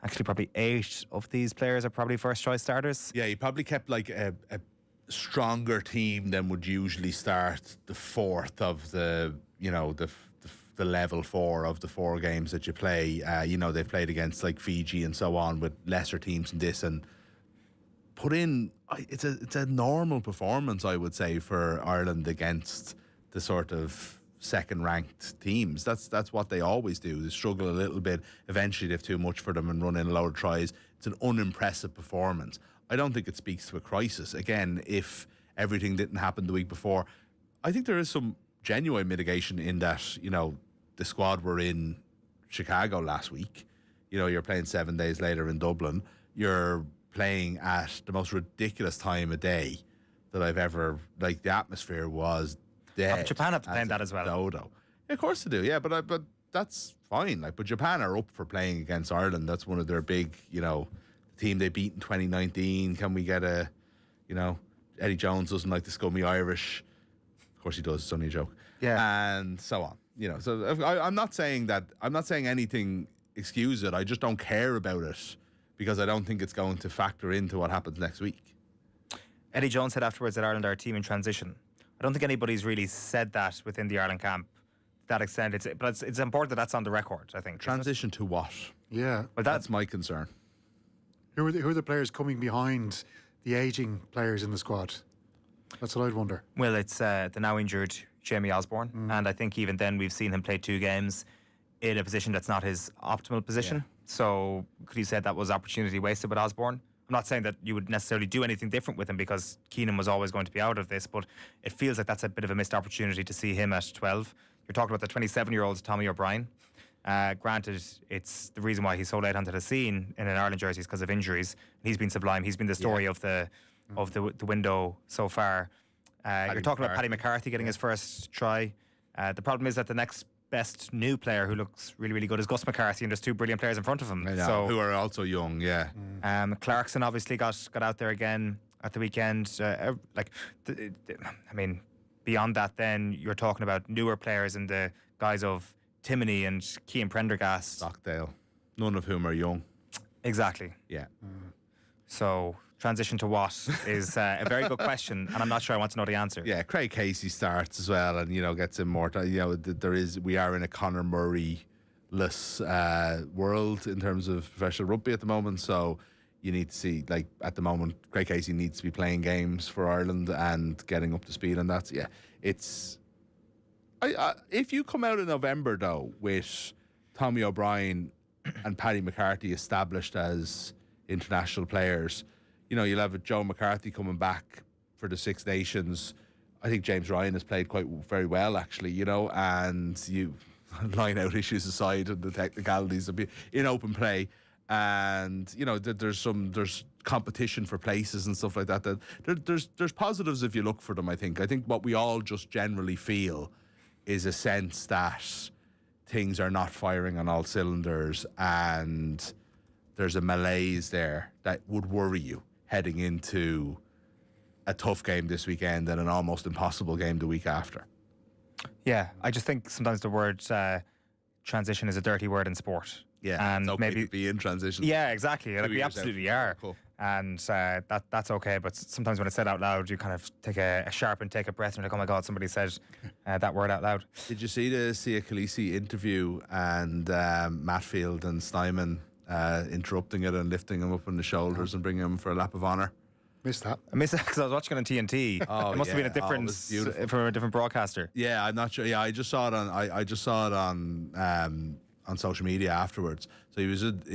actually, probably 8 of these players are probably first choice starters. Yeah, you probably kept like a stronger team than would usually start the 4th of the, you know, the level 4 of the 4 games that you play. You know, they've played against like Fiji and so on with lesser teams than this, and put in, it's a normal performance, I would say, for Ireland against the sort of second-ranked teams. That's what they always do. They struggle a little bit. Eventually, they've too much for them and run in a load of tries. It's an unimpressive performance. I don't think it speaks to a crisis. Again, if everything didn't happen the week before, I think there is some genuine mitigation in that, you know, the squad were in Chicago last week. You know, you're playing 7 days later in Dublin. You're playing at the most ridiculous time of day that I've ever, like, the atmosphere was dead. Japan have to play that as well. Dodo. Yeah, of course they do, yeah, but that's fine. Like, but Japan are up for playing against Ireland. That's one of their big, you know, team they beat in 2019. Can we get a, you know, Eddie Jones doesn't like the scummy Irish. Of course he does, it's only a joke. Yeah. And so on. You know, so I'm not saying anything excuse it. I just don't care about it, because I don't think it's going to factor into what happens next week. Eddie Jones said afterwards that Ireland are a team in transition. I don't think anybody's really said that within the Ireland camp to that extent. But it's important that that's on the record, I think. Transition to what? Yeah. Well, that's my concern. Who are the players coming behind the ageing players in the squad? That's what I'd wonder. Well, it's the now injured Jamie Osborne. And I think even then we've seen him play 2 games in a position that's not his optimal position. Yeah. So could you say that was opportunity wasted with Osborne? I'm not saying that you would necessarily do anything different with him, because Keenan was always going to be out of this, but it feels like that's a bit of a missed opportunity to see him at 12. You're talking about the 27-year-old Tommy O'Brien. Granted, it's the reason why he's so late onto the scene in an Ireland jersey is because of injuries. He's been sublime. He's been the story of the window so far. You're talking about Paddy McCarthy getting his first try. The problem is that the next best new player who looks really, really good is Gus McCarthy, and there's 2 brilliant players in front of him. So, who are also young, yeah. Clarkson obviously got out there again at the weekend. I mean, beyond that, then you're talking about newer players in the guise of Timoney and Cian Prendergast. Stockdale, none of whom are young. Exactly. Yeah. So transition to what is a very good question, and I'm not sure I want to know the answer. Yeah, Craig Casey starts as well, and, you know, gets in more time. You know, we are in a Conor Murray-less world in terms of professional rugby at the moment, so you need to see, like, at the moment, Craig Casey needs to be playing games for Ireland and getting up to speed, and that's, yeah, it's... if you come out in November, though, with Tommy O'Brien and Paddy McCarthy established as international players, you know, you'll have Joe McCarthy coming back for the Six Nations. I think James Ryan has played very well, actually, you know, and you line-out issues aside and the technicalities of in open play. And, you know, there's competition for places and stuff like that. There's positives if you look for them, I think. I think what we all just generally feel is a sense that things are not firing on all cylinders, and there's a malaise there that would worry you heading into a tough game this weekend and an almost impossible game the week after. Yeah, I just think sometimes the word transition is a dirty word in sport. Yeah, and it's okay maybe to be in transition. Yeah, exactly. Like, we years absolutely out. are. Cool. And that's okay. But sometimes when it's said out loud, you kind of take a sharp and take a breath, and you're like, oh my God, somebody said that word out loud. Did you see the Sia Khaleesi interview and Matfield and Steinman interrupting it and lifting him up on the shoulders and bringing him for a lap of honour? Missed that. I missed that because I was watching it on TNT. Oh, it must have been a different from a different broadcaster. Yeah, I'm not sure. Yeah, I just saw it on. I just saw it on social media afterwards. So he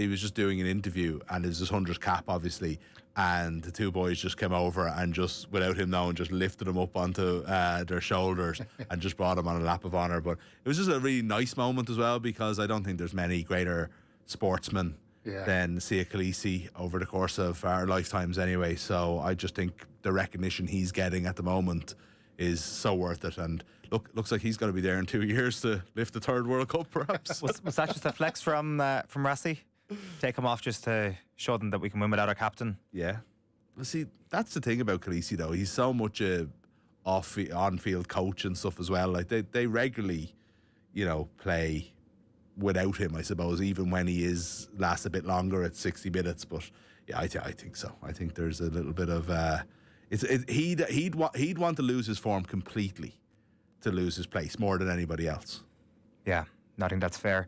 was just doing an interview, and it was his 100th cap, obviously. And the two boys just came over and just, without him knowing, just lifted him up onto their shoulders and just brought him on a lap of honour. But it was just a really nice moment as well, because I don't think there's many greater sportsmen than Sia Khaleesi over the course of our lifetimes anyway. So I just think the recognition he's getting at the moment is so worth it. And looks like he's going to be there in 2 years to lift the third World Cup, perhaps. was that just a flex from Rassi? Take him off just to show them that we can win without our captain? Yeah. Well, see, that's the thing about Khaleesi, though. He's so much a on-field coach and stuff as well. Like, they regularly, play without him, I suppose, even when he lasts a bit longer at 60 minutes. But yeah, I think so. I think there's a little bit of he'd want to lose his form completely to lose his place more than anybody else. Yeah, I think that's fair.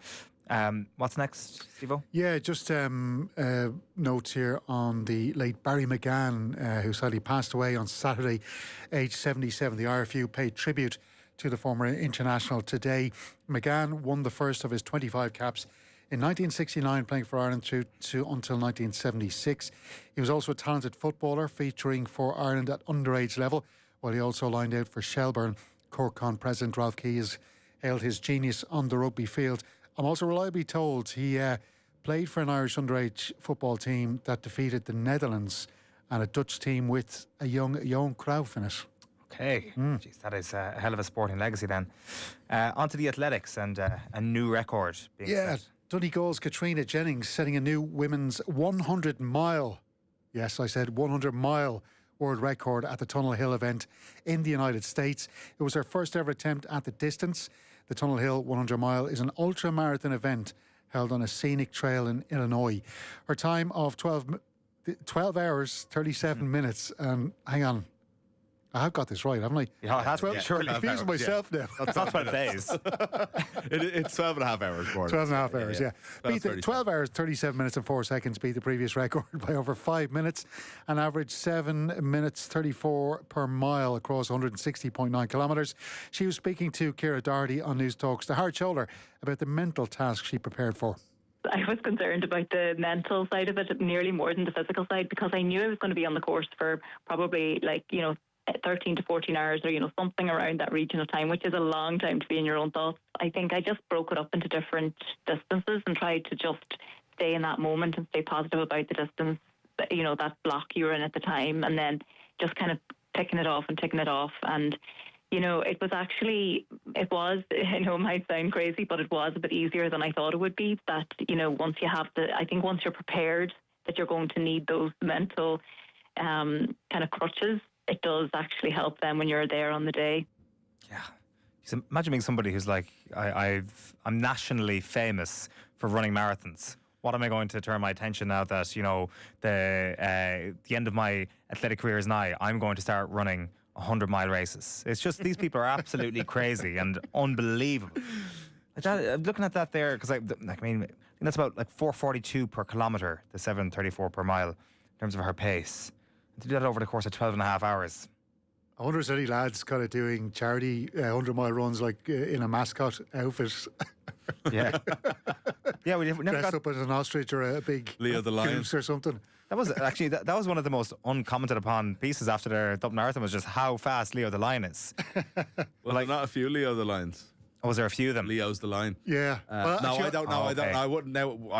What's next, Steve-O? Yeah, just notes here on the late Barry McGann, who sadly passed away on Saturday, aged 77. The RFU paid tribute to the former international today. McGann won the first of his 25 caps in 1969, playing for Ireland through to until 1976. He was also a talented footballer, featuring for Ireland at underage level, while he also lined out for Shelbourne. Corkcon president Ralph Keyes hailed his genius on the rugby field. I'm also reliably told he played for an Irish underage football team that defeated the Netherlands and a Dutch team with a young Johan Cruyff in it. Okay. Jeez, that is a hell of a sporting legacy then. On to the athletics and a new record being set. Donegal's Katrina Jennings setting a new women's 100-mile, yes, I said 100-mile world record at the Tunnel Hill event in the United States. It was her first ever attempt at the distance. The Tunnel Hill 100-mile is an ultramarathon event held on a scenic trail in Illinois. Her time of 12 hours, 37 minutes. And hang on, I have got this right, haven't I? Yeah, it has been, surely. I'm confusing myself now. That's not 12 days. It's 12 and a half hours. 12 and a half hours, yeah. Beat the 12 hours, 37 minutes and 4 seconds, beat the previous record by over 5 minutes, and averaged 7 minutes 34 per mile across 160.9 kilometres. She was speaking to Ciara Doherty on News Talks, the hard shoulder, about the mental task she prepared for. I was concerned about the mental side of it nearly more than the physical side, because I knew I was going to be on the course for probably 13 to 14 hours or, something around that region of time, which is a long time to be in your own thoughts. I think I just broke it up into different distances and tried to just stay in that moment and stay positive about the distance, that block you were in at the time, and then just kind of ticking it off. And, it was, I know it might sound crazy, but it was a bit easier than I thought it would be. That, once you're prepared that you're going to need those mental kind of crutches, it does actually help them when you're there on the day. Yeah. So imagine being somebody who's like, I'm nationally famous for running marathons. What am I going to turn my attention now that, the end of my athletic career is nigh? I'm going to start running 100-mile races. It's just, these people are absolutely crazy and unbelievable. I'm looking at that there, because I think that's about 4:42 per kilometre, the 7:34 per mile in terms of her pace. To do that over the course of 12 and a half hours. I wonder if there's any lads kind of doing charity 100-mile runs in a mascot outfit. Yeah. Yeah, we never dressed got up as an ostrich or a big Leo the Lion goose or something. That was actually that was one of the most uncommented upon pieces after the Dublin Marathon, was just how fast Leo the Lion is. Well, not a few Leo the Lions. Oh, was there a few of them? Leo's the Lion. Yeah. No, I don't know. okay. I wouldn't know.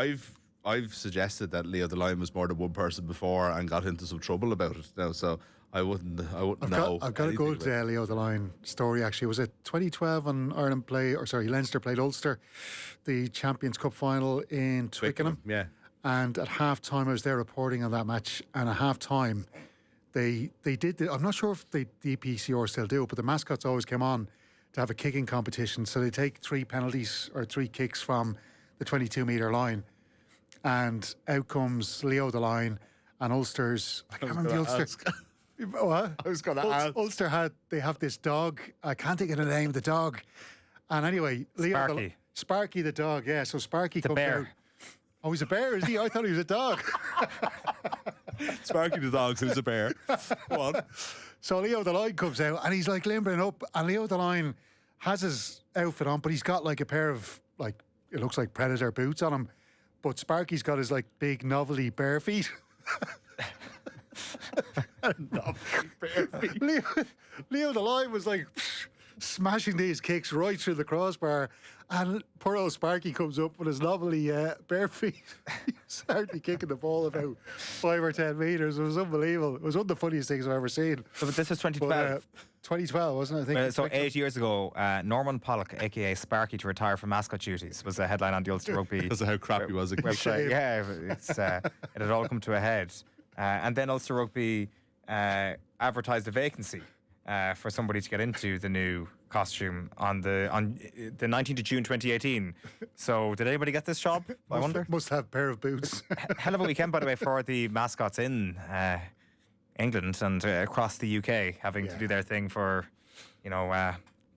I've suggested that Leo the Lion was more than one person before and got into some trouble about it now, so I wouldn't know. I've got a good Leo the Lion story, actually. Was it 2012 when Leinster played Ulster, the Champions Cup final in Twickenham? Yeah. And at half-time, I was there reporting on that match, and at half-time, they did, I'm not sure if the DPCR still do it, but the mascots always came on to have a kicking competition. So they take 3 penalties or 3 kicks from the 22-metre line. And out comes Leo the line and Ulster's... I can't remember the Ulster... What? I was going to ask. Ulster they have this dog. I can't think of the name of the dog. And anyway... Sparky. Sparky the dog, yeah. So Sparky comes bear. out. Oh, he's a bear, is he? I thought he was a dog. Sparky the dog, who's a bear. Go on. So Leo the Lion comes out and he's like limbering up, and Leo the Lion has his outfit on, but he's got like a pair of, like, it looks like Predator boots on him. But Sparky's got his like big novelty bare feet. Leo the Lion was like smashing these kicks right through the crossbar, and poor old Sparky comes up with his novelty bare feet. He's hardly kicking the ball about 5 or 10 metres. It was unbelievable. It was one of the funniest things I've ever seen. So, but this was 2012. 2012, wasn't it? I think. So 8 years ago, Norman Pollock, aka Sparky, to retire from mascot duties, was a headline on the Ulster Rugby. Because of how crap he was. Website. Yeah, it had all come to a head. And then Ulster Rugby advertised a vacancy for somebody to get into the new costume on the 19th of June 2018. So did anybody get this job? I wonder. Must have a pair of boots. Hell of a weekend, by the way, for the mascots in England and across the UK, having to do their thing for,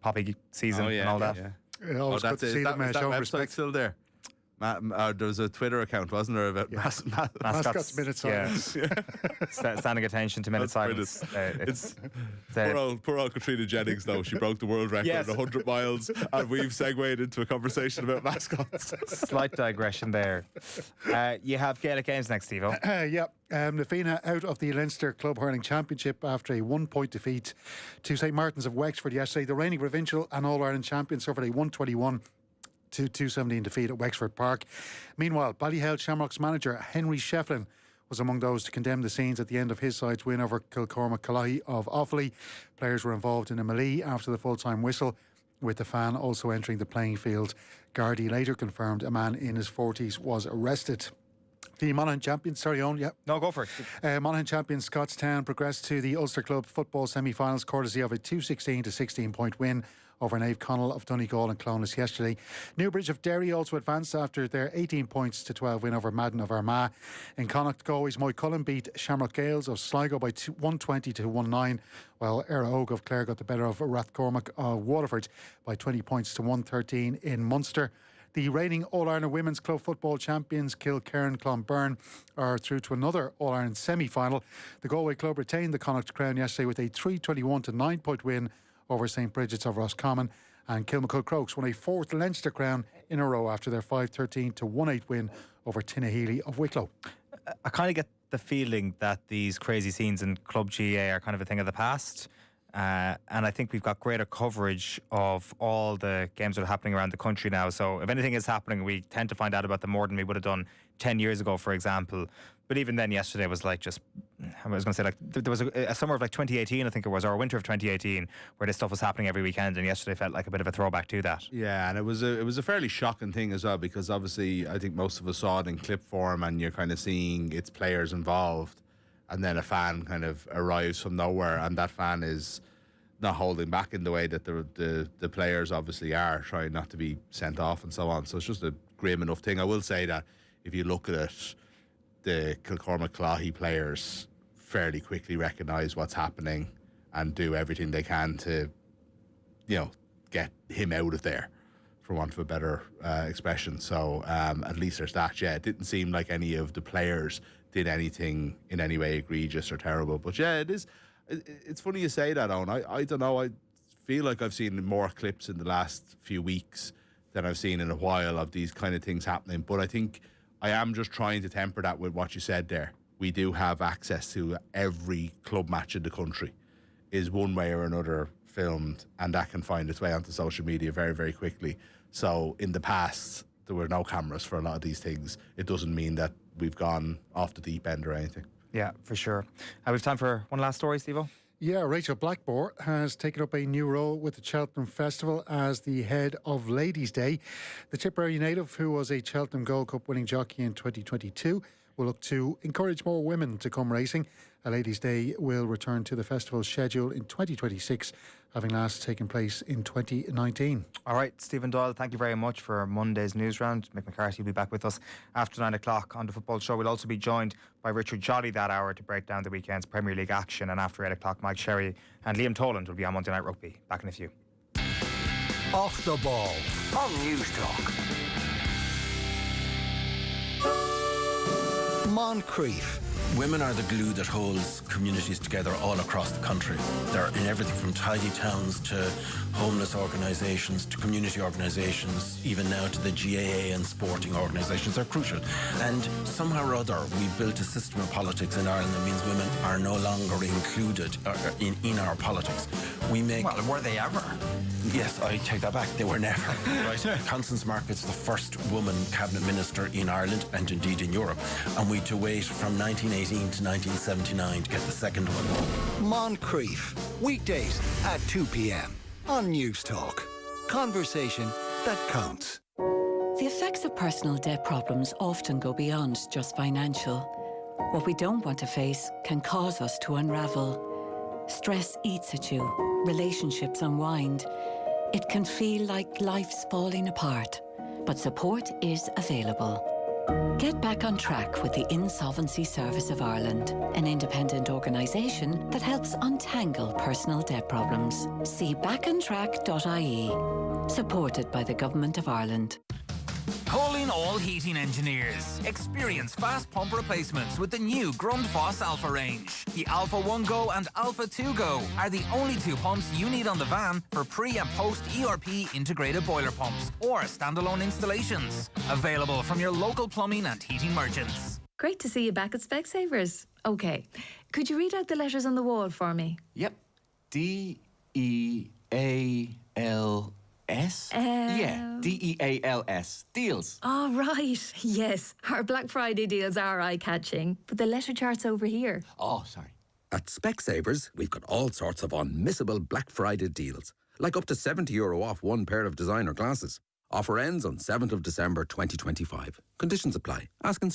poppy season and all that. Yeah, always good to see them show respect. Still there. There was a Twitter account, wasn't there, about mascots minute silence. Standing attention to minute silence. Poor old Katrina Jennings, though. She broke the world record at 100 miles, and we've segued into a conversation about mascots. Slight digression there. You have Gaelic Games next, Steve-O. Na Fianna out of the Leinster Club Hurling Championship after a 1-point defeat to St Martin's of Wexford yesterday. The reigning provincial and All-Ireland champion suffered a 121 to 217 defeat at Wexford Park. Meanwhile, Ballyhale Shamrock's manager Henry Shefflin was among those to condemn the scenes at the end of his side's win over Kilcormac Callaghy of Offaly. Players were involved in a melee after the full-time whistle, with the fan also entering the playing field. Gardaí later confirmed a man in his 40s was arrested. The Monaghan champions, No, go for it. Monaghan champions Scottstown progressed to the Ulster Club football semi-finals courtesy of a 216 to 16-point win over Naomh Conaill of Donegal and Clones yesterday. Newbridge of Derry also advanced after their 18 points to 12 win over Madden of Armagh. In Connacht, Galway's Moy Cullen beat Shamrock Gales of Sligo by 120 to 19, while Era Og of Clare got the better of Rathcormac of Waterford by 20 points to 113 in Munster. The reigning All-Ireland Women's Club Football champions Kilkerran Clonberne are through to another All-Ireland semi-final. The Galway club retained the Connacht crown yesterday with a 321 to 9-point win over St Bridget's of Roscommon, and Kilmacud Crokes won a 4th Leinster crown in a row after their 5-13 to 1-8 win over Tinnahealy of Wicklow. I kind of get the feeling that these crazy scenes in Club GA are kind of a thing of the past. And I think we've got greater coverage of all the games that are happening around the country now. So if anything is happening, we tend to find out about them more than we would have done 10 years ago, for example. But even then, yesterday was like I was going to say, like, there was a summer of like 2018, I think it was, or a winter of 2018, where this stuff was happening every weekend, and yesterday felt like a bit of a throwback to that. Yeah, and it was a fairly shocking thing as well, because obviously I think most of us saw it in clip form, and you're kind of seeing its players involved, and then a fan kind of arrives from nowhere, and that fan is not holding back in the way that the players obviously are, trying not to be sent off and so on. So it's just a grim enough thing. I will say that if you look at it, the Kilcormac Callaghy players fairly quickly recognise what's happening and do everything they can to, get him out of there, for want of a better expression. So at least there's that. Yeah, it didn't seem like any of the players did anything in any way egregious or terrible. But yeah, it is. It's funny you say that, Owen. I don't know. I feel like I've seen more clips in the last few weeks than I've seen in a while of these kind of things happening. But I think I am just trying to temper that with what you said there. We do have access to every club match in the country, is one way or another filmed, and that can find its way onto social media very, very quickly. So in the past, there were no cameras for a lot of these things. It doesn't mean that we've gone off the deep end or anything. Yeah, for sure. We've time for one last story, Steve-O. Yeah, Rachel Blackmore has taken up a new role with the Cheltenham Festival as the head of Ladies' Day. The Tipperary native, who was a Cheltenham Gold Cup winning jockey in 2022, will look to encourage more women to come racing. A Ladies' Day will return to the festival's schedule in 2026, having last taken place in 2019. All right, Stephen Doyle, thank you very much for Monday's Newsround. Mick McCarthy will be back with us after 9 o'clock on the Football Show. We'll also be joined by Richard Jolly that hour to break down the weekend's Premier League action. And after 8 o'clock, Mike Sherry and Liam Toland will be on Monday Night Rugby. Back in a few. Off the Ball on Newstalk. Moncrief. Women are the glue that holds communities together all across the country. They're in everything from tidy towns to homeless organisations to community organisations, even now to the GAA and sporting organisations. They're crucial. And somehow or other, we've built a system of politics in Ireland that means women are no longer included in our politics. Well, were they ever? Yes, I take that back. They were never. Right? Constance Market's the first woman cabinet minister in Ireland and indeed in Europe. And we had to wait from 1918 to 1979 to get the second one. Moncrief. Weekdays at 2 p.m. on Newstalk. Conversation that counts. The effects of personal debt problems often go beyond just financial. What we don't want to face can cause us to unravel. Stress eats at you, relationships unwind. It can feel like life's falling apart, but support is available. Get back on track with the Insolvency Service of Ireland, an independent organisation that helps untangle personal debt problems. See backontrack.ie. Supported by the Government of Ireland. Calling all heating engineers. Experience fast pump replacements with the new Grundfos Alpha range. The Alpha 1 Go and Alpha 2 Go are the only two pumps you need on the van for pre- and post-ERP integrated boiler pumps or standalone installations. Available from your local plumbing and heating merchants. Great to see you back at Specsavers. Okay, could you read out the letters on the wall for me? Yep. D-E-A-L... S? Yeah, DEALS. Deals. Oh, right. Yes, our Black Friday deals are eye-catching, but the letter chart's over here. Oh, sorry. At Specsavers, we've got all sorts of unmissable Black Friday deals, like up to €70 off one pair of designer glasses. Offer ends on 7th of December 2025. Conditions apply. Ask in